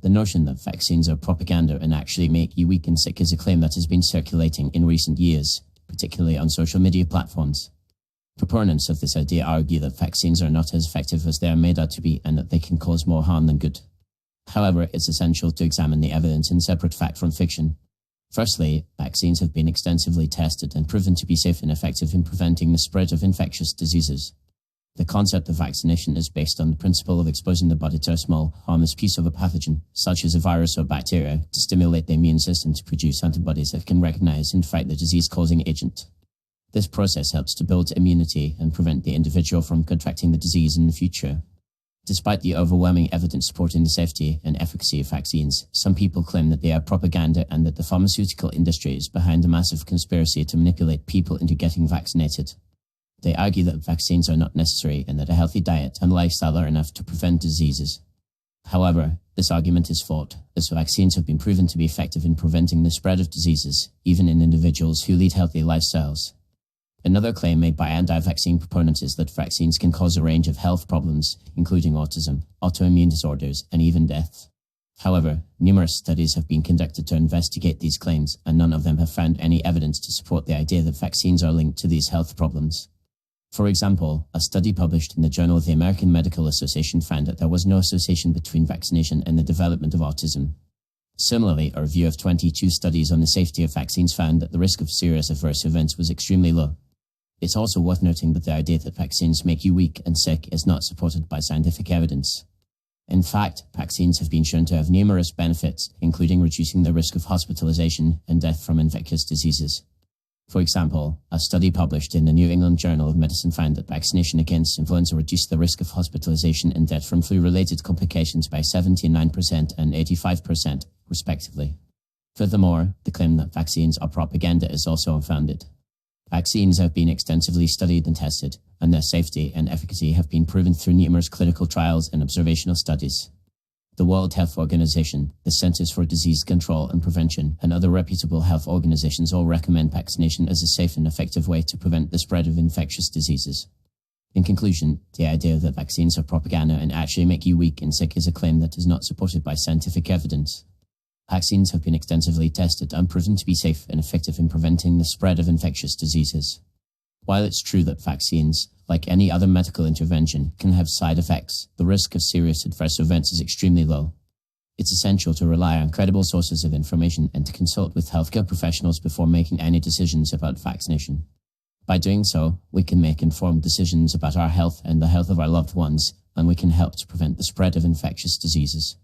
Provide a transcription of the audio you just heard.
The notion that vaccines are propaganda and actually make you weak and sick is a claim that has been circulating in recent years, particularly on social media platforms. Proponents of this idea argue that vaccines are not as effective as they are made out to be and that they can cause more harm than good. However, it's essential to examine the evidence and separate fact from fiction. Firstly, vaccines have been extensively tested and proven to be safe and effective in preventing the spread of infectious diseases. The concept of vaccination is based on the principle of exposing the body to a small, harmless piece of a pathogen, such as a virus or bacteria, to stimulate the immune system to produce antibodies that can recognize and fight the disease-causing agent. This process helps to build immunity and prevent the individual from contracting the disease in the future. Despite the overwhelming evidence supporting the safety and efficacy of vaccines, some people claim that they are propaganda and that the pharmaceutical industry is behind a massive conspiracy to manipulate people into getting vaccinated. They argue that vaccines are not necessary and that a healthy diet and lifestyle are enough to prevent diseases. However, this argument is flawed, as vaccines have been proven to be effective in preventing the spread of diseases, even in individuals who lead healthy lifestyles. Another claim made by anti-vaccine proponents is that vaccines can cause a range of health problems, including autism, autoimmune disorders, and even death. However, numerous studies have been conducted to investigate these claims, and none of them have found any evidence to support the idea that vaccines are linked to these health problems. For example, a study published in the Journal of the American Medical Association found that there was no association between vaccination and the development of autism. Similarly, a review of 22 studies on the safety of vaccines found that the risk of serious adverse events was extremely low. It's also worth noting that the idea that vaccines make you weak and sick is not supported by scientific evidence. In fact, vaccines have been shown to have numerous benefits, including reducing the risk of hospitalization and death from infectious diseases. For example, a study published in the New England Journal of Medicine found that vaccination against influenza reduced the risk of hospitalization and death from flu-related complications by 79% and 85%, respectively. Furthermore, the claim that vaccines are propaganda is also unfounded. Vaccines have been extensively studied and tested, and their safety and efficacy have been proven through numerous clinical trials and observational studies. The World Health Organization, the Centers for Disease Control and Prevention, and other reputable health organizations all recommend vaccination as a safe and effective way to prevent the spread of infectious diseases. In conclusion, the idea that vaccines are propaganda and actually make you weak and sick is a claim that is not supported by scientific evidence. Vaccines have been extensively tested and proven to be safe and effective in preventing the spread of infectious diseases. While it's true that vaccines, like any other medical intervention, can have side effects, the risk of serious adverse events is extremely low. It's essential to rely on credible sources of information and to consult with healthcare professionals before making any decisions about vaccination. By doing so, we can make informed decisions about our health and the health of our loved ones, and we can help to prevent the spread of infectious diseases.